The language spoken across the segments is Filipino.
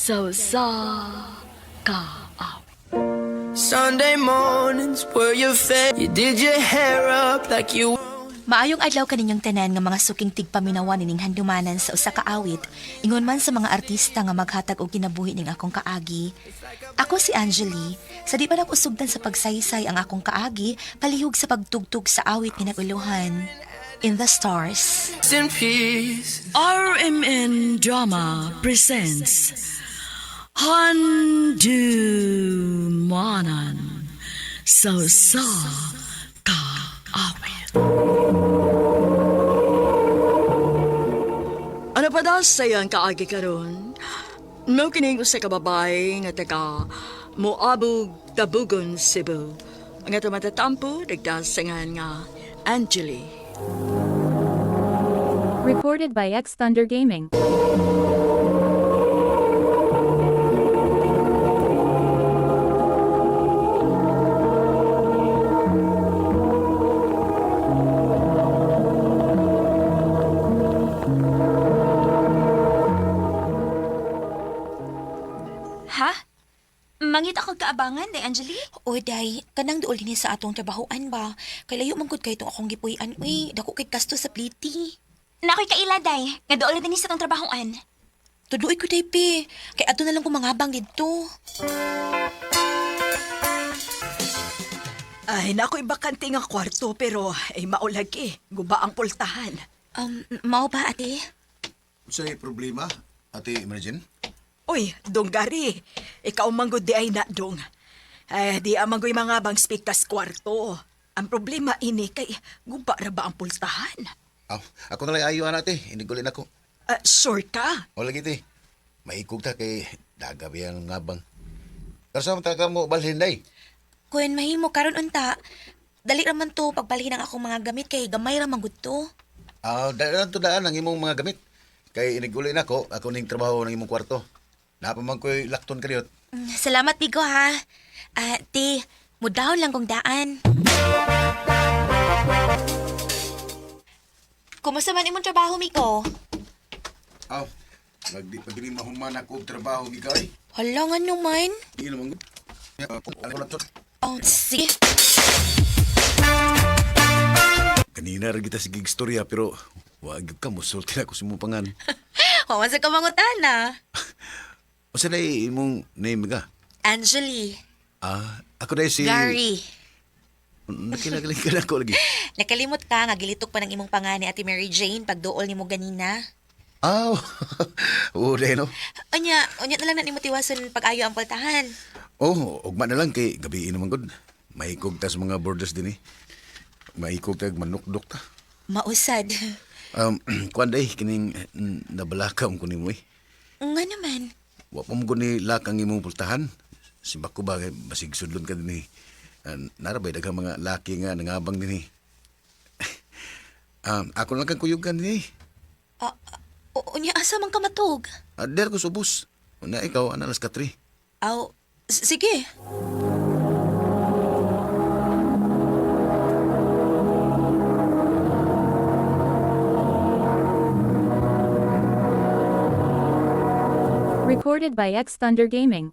sa kaawit. Sunday mornings were your favorite. You did your hair up like you. Maayong adlaw kaninyong tanan nga mga suking tigpaminawan nining handumanan sa usa ka awit, ingon man sa mga artista nga maghatag og kinabuhi ning akong kaagi. Ako si Angeli, sa di pa nakusugdan sa pagsaysay ang akong kaagi, palihog sa pagtugtog sa awit nga naguluhan. In the Stars. In peace. RMN Drama presents Handumanan sa kaawit. Ano pa daw sayang kaagi karon? No kining usa ka babae nga taga Moabog, Tabugon, Cebu. Ang ato matatampo nagdasangan nga Angeli. Recorded by X Thunder Gaming. Ha? Mangit ako kaabangan, day Angeli? O day, kanang duol din sa atong trabahoan ba? Kay layo man gud kay itong akong gipuy-an. Uy, dako kay kasto sa pliti. Nakoy kaila, day. Nga doon din sa tong trabahoan. Tuduoy ko day, pe. Kay ato na lang kumangabang dito. Ay, nako'y bakante nga kwarto pero ay maulag guba ang pultahan. Mao ba, ate? Sa'y problema, Ate Emergen? Uy, donggari. Ikaw manggod di ay na dong. Ay, di amanggoy mga bang speaktas kwarto. Ang problema ini kay guba ra ba ang pultahan? Ako na lang ayuhan ate, inigulin ako. Sure ka? O lagi ti, maikog ta kay dagabi ang ngabang. Pero sa mga mo balhin day? Kung mahimo karon unta, dali raman to pagbalhin ang akong mga gamit kay gamay ra man gud to. Daan to daan ang imong mga gamit. Kay inigulin ako ning trabaho ng imong kwarto. Napaman ko'y lakton kariot. Salamat, Bigo, ha? Ate, mudahon lang kong daan. Kumusta man imong trabaho, Miko? Nagdi pa gini mahuman ako og trabaho ni kay. Hala nga naman. Di naman gud. Ano lang to? Sige. Kanina ra kita sige istorya pero wag ka mo sulti ako sa imong pangan. Huwag sa kamangutana. O sa day imong name ka? Angeli. Ako day si Gary. Nakilagaling ka na ako lagi. Nakalimot ka nga gilitok pa ng imong pangani Ate Mary Jane pag duol nimo ganina. Oo, day no? Anya na lang na nimo tiwason pag-ayo ang pultahan. Ugma na lang kay gabi naman gud. Mahikog ta sa mga borders din Mahikog ta manukdok ta. Mausad. Kuan day kining nabalakam ko nimo Nga naman. Wa pa mo ko ni lakang imong pultahan. Simbak ko ba basig sudlon ka din narabay daghang mga laki nga nangabang din Ako lang kang kuyugan din Unya asa man ka matug? Der ko subos. Una ikaw analas ka 3. Sige. Recorded by X Thunder Gaming.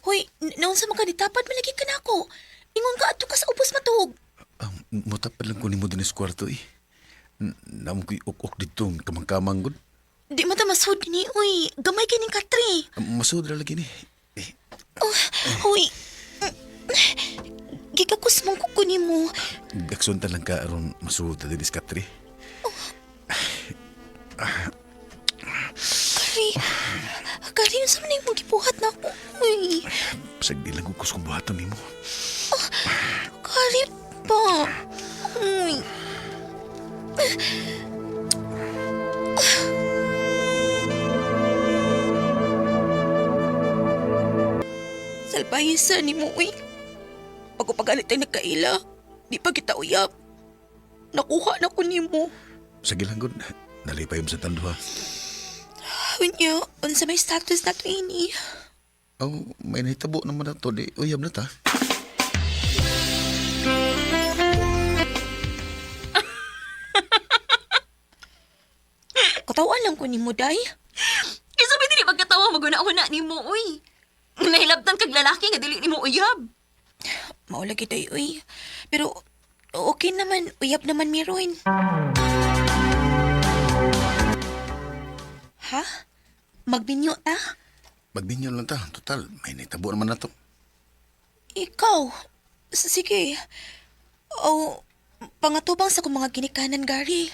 Hoy, naon sa mga nitapad malagi ka na ako. Ingon ka ato ka sa ubos matug. Mutapad lang ko nimo din sa kwarto Namo ko'y ok dito kamang-kamang gud. Di mata masud ni, uy. Gamay kining katri. Masud ra lagi ni. Hoy. Gikakus mong kukunin mo. Gakson ta lang ka aron masud ta din sa 3. Kari yun sa manay mong gibuhat na ako. Uy. Pasagdi lang ko kusong buhaton nimo. Kari pa. Uy. Salbahisan ni mo, uy. Pagpagalit ay nagkaila, di pa kita uyap. Nakuha na ko ni mo. Sige lang, good. Nalipay mo sa tanduha. Unyo, unsa may status na to ini? Oh, may nahitabo naman na to. Di, uyab na ta. Katawan lang ko ni mo, day. Isa ba dili pagkatawa maguna-una ni mo, uy? Nahilabtan kag lalaki nga dili ni mo uyab. Maula kita, uy. Pero, okay naman. Uyab naman meron. Ha? Magbinyo ta? Magbinyo lang ta. Total, may nahitabo naman na to. Ikaw? Sige. O, pangatubang sa kong mga ginikanan, Gary.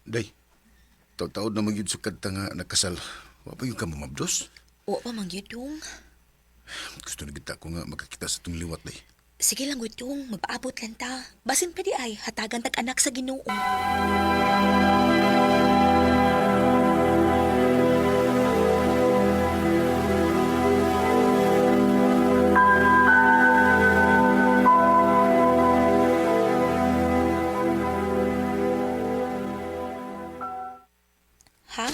Day, taod na magyud sukad ta nga nakasal. Wa pa yung ka mamabdos? O pa mangyudong. Gusto na kita ko nga makakita sa itong liwat, day. Sige lang, Gudong. Magpaabot lang ta. Basin pa di ay, hatagan tag-anak sa Ginoo. Ha?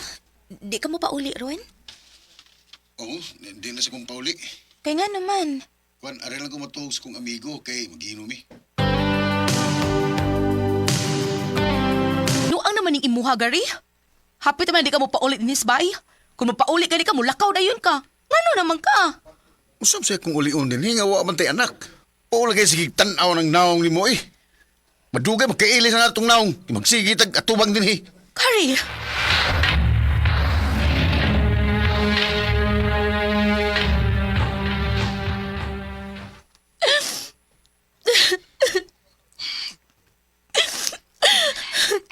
Di ka mo pa uli, Ron? Oo, hindi na sa kong pauli. Kaya nga naman. Juan, aray lang ko matuog sa kong amigo kay mag-iinom eh. Nuang naman yung imuha, Gary. Hapit naman di ka mo paulit inis bay. Kung mapaulit ka di ka, mulakaw na yun ka. Ngano naman ka? Usap siya kung uliun din, nga wa man tay anak. O lagay sige tanaw ng naong ni mo eh. Madugay magkailis na natong naong. Magsige tag atubang din eh. Gary!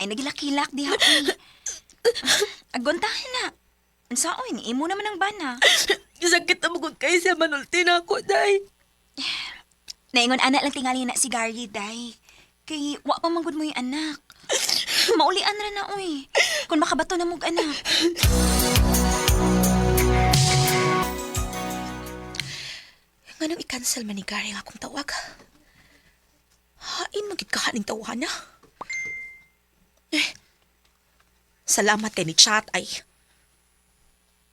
Ay, nagilakilak di ha, uy. Agontahin na. Ansaoy, ni imo naman ang bana. Sakit na magod kayo siya manulti na ako, day. Naingon anak lang tingali na si Gary, day. Kay, wa pa manggod mo yung anak. Maulian na na, uy. Kung makabato na mong anak. Nganong i-cancel man ni Gary ang akong tawag? Hain magid ka haning tawahan na. Salamat kay ni chat ay.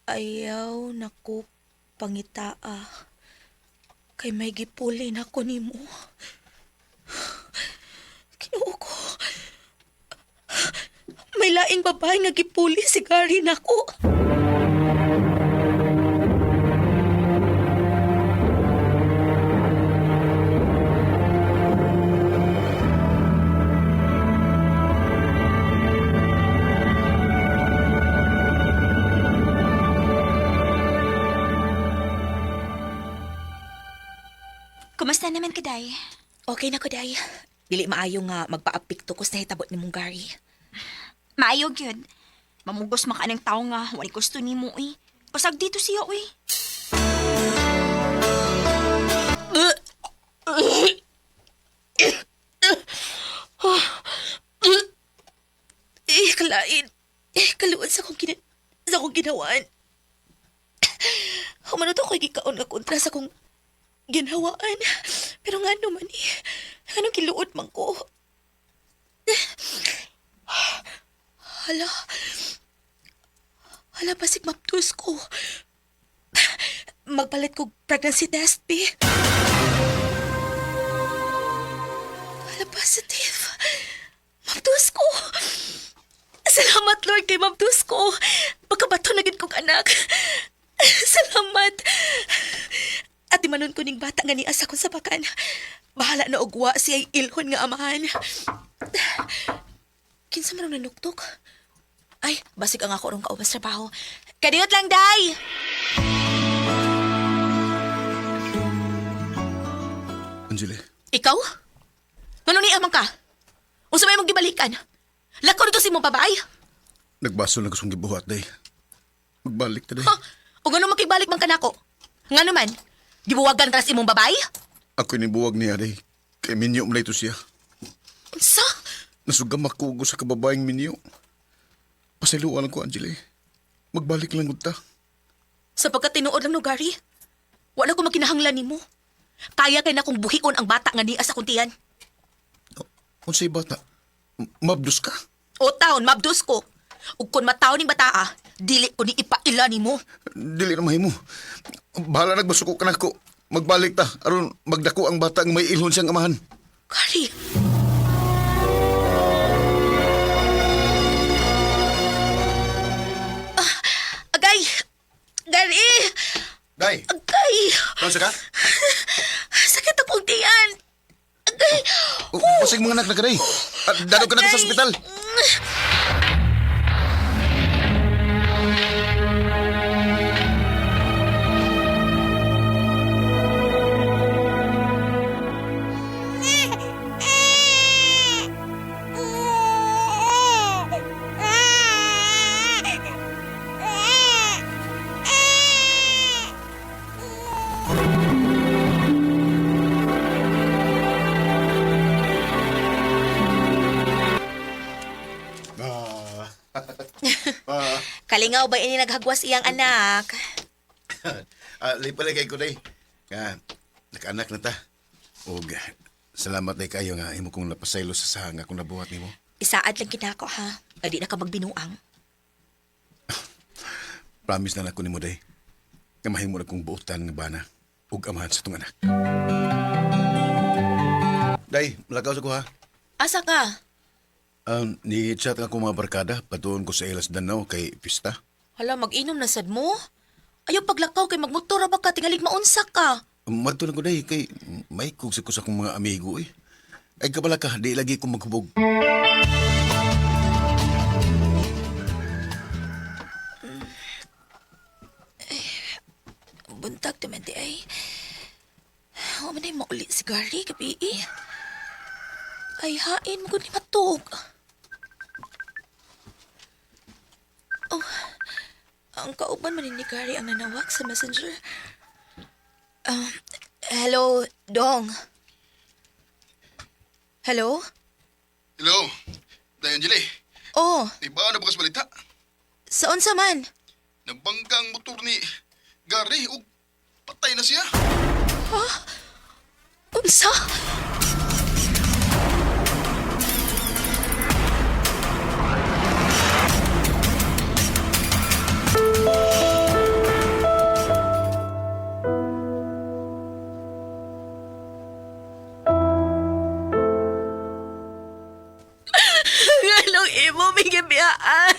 Ayaw naku pangitaa. Kay may gipuli na ko nimo. Kinuo ko. May laing babae nga gipuli si Gary nako. Kumusta naman ka, day? Okay na ko, day. Dili maayo nga magpaapik tukos na hitabot ni mong Gary. Maayog yun. Mamugos maka ng tao nga, wali gusto ni mo, uy. Pasag dito siya, uy. Kalain. Kaluan sa akong ginawaan. Humanot ako'y gikaon nga kontra sa akong ginhawaan. Pero nga naman anong kiluod man ko? Hala pasig maptus ko. Magpalit ko pregnancy test, B. Hala positive. Maptus ko. Salamat, Lord, kay maptus ko. Pagkabato na gid kong anak. Salamat. At imanon ko ning bata nga niasa ko sa bakan. Bahala na ugwa siya ilhon nga amahan. Kinsa man ang nanuktok? Ay, basig ang ako rong kaubas trabaho. Kadiyot lang, day! Angeli, Ikaw? Ngano ni amang ka? Unsa may mong gibalikan? Lako dito si mong babae? nagbaso lang kasong gibuhat, day. Magbalik ta, day. Ha? O gano'n makibalik man ka nako? Nga naman, gibuwagan ka sa imong babae? Ako nibuwag niya, day. Kay minyo mo ito siya. Sa? Nasugam ako sa kababaeng minyo. Pasiluan ko, Angeli. Magbalik lang gud ta. Sa pagkatinuod lang no, Gary. Wala ko makinahanglan nimo. Kaya kay na kong buhion ang bata nga niya sa kuntihan. Unsay bata? Mabdus ka? O taon, mabdos ko. Ug kun mataw ning bata, dili ko ni ipaila nimo. Dili na mahimo. Bahala nagbasuko ka na ko. Magbalik ta aron magdako ang bata nga may ilhon siyang amahan. Gary. Agay! Gary! Day, Agay! unsa ka? Sakit akong tiyan! Agay! Basig mga anak na ka, Day. Dadog ka na ko sa ospital. Kalingaw ba ini naghagwas iyang anak? Lipalagay ko, Day. Naka-anak na ta. Og salamat day kayo nga imo kong napasaylo sa sahang akong nabuhat nimo. Isaad lang kinako ha. Adi na ka magbinuang. Promise na nako nimo, Day. Nga mahimo na kong buotan nga bana ug amahan sa tong anak. Day, malakaw sa ko ha. Asa ka? Ni-chat ako mga barkada, patuon ko sa Elas Danau kay pista. Hala, mag-inom na sad mo? Ayaw paglakaw kay magmotora ba ka, tingalig maunsa ka. Magtunan ko, Day, kay may kugsi ko sa akong mga amigo eh. Ay kabala ka, di lagi ko maghubog. Buntag naman di ay. Huwag man ay mauli si Gary, gabi eh. Ay, hain mo ni matog. Oh, ang kauban man ni Gary ang nanawak sa messenger. Hello, Dong. Hello? Hello, Day Angeli. Oh, Iba na bukas balita. saan sa man? Nabanggang motor ni Gary ug patay na siya. Unsa? Anong imo may gabiyaan?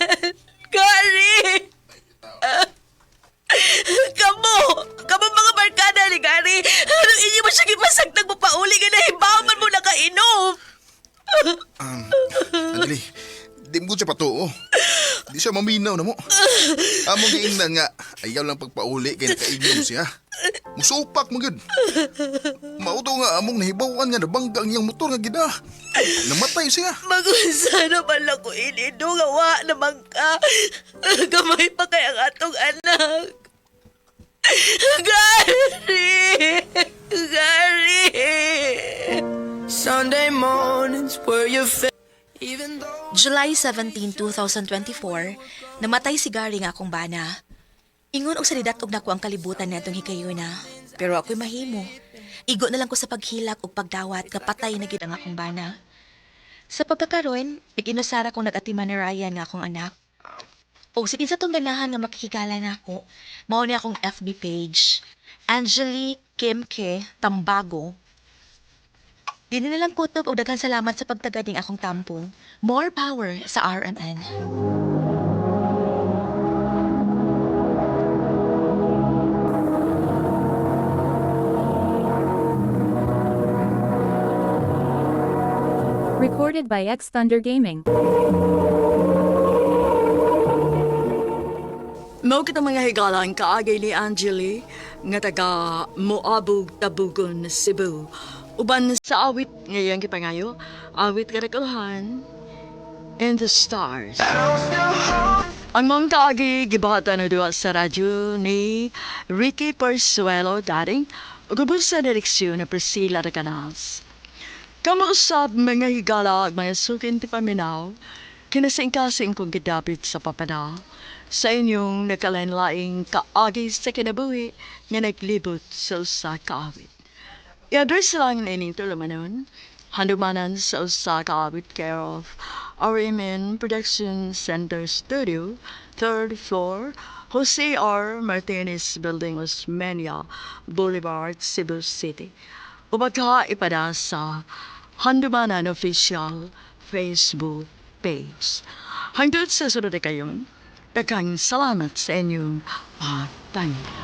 Gary! Kamu mga barkada ni Gary. Anong inyo mo siya gipasagtag mo pauli ka na hibaman mo nakainom? Angeli, di mo siya patuo. Di siya maminaw na mo. Among giingnan nga, ayaw lang pagpauli kay nakainom siya. Musupak mo gud. Mauto nga among nahibawan nga nabanggang iyang motor nga gida. Namatay siya. Mag-unsa na pala ko inido nga wa naman ka. Gamay pa kay ang atong anak. Gary! Gary! Sunday mornings were your even though July 17, 2024, namatay si Gary nga akong bana. Ingon og salidat og nako ang kalibutan natong hikayuna. Pero ako'y mahimo. Igo na lang ko sa paghilak ug pagdawat kapatay na gid ang akong bana. Sa pagkakaroon, iginusara kong nag-atiman ni Ryan nga akong anak. O sige sa tong ganahan nga makikigala na ako, mao ni akong FB page, Angeli Kimke Tambago. Dili na lang kutob og daghang salamat sa pagtagading akong tampong. More power sa RMN. Recorded by X Thunder Gaming. Mao kita mga higalan kaagay ni Angeli nga taga Moabug Tabugon, Cebu. Uban sa awit ngayon kipangayo, awit karakuluhan in the stars. Ang mga kaagi gibata na duwa sa radyo ni Ricky Persuelo dating ugubos sa direksyon na Priscilla Recanas. Kamuusap mga higala at mga sukin ti paminaw, kinasing-kasing kong gidapit sa papana, sa inyong nakalanlaing kaagi sa kinabuhi nga naglibot sa usa kaawit. I-address lang nining tulumanon, handumanan sa usa kaawit care of RMN Production Center Studio, 3rd floor, Jose R. Martinez Building, Osmeña Boulevard, Cebu City. Ubaga ipada sa Handumanan Official Facebook page. Hangtod sa sunod na kayon, daghang salamat sa inyong pagtanggi.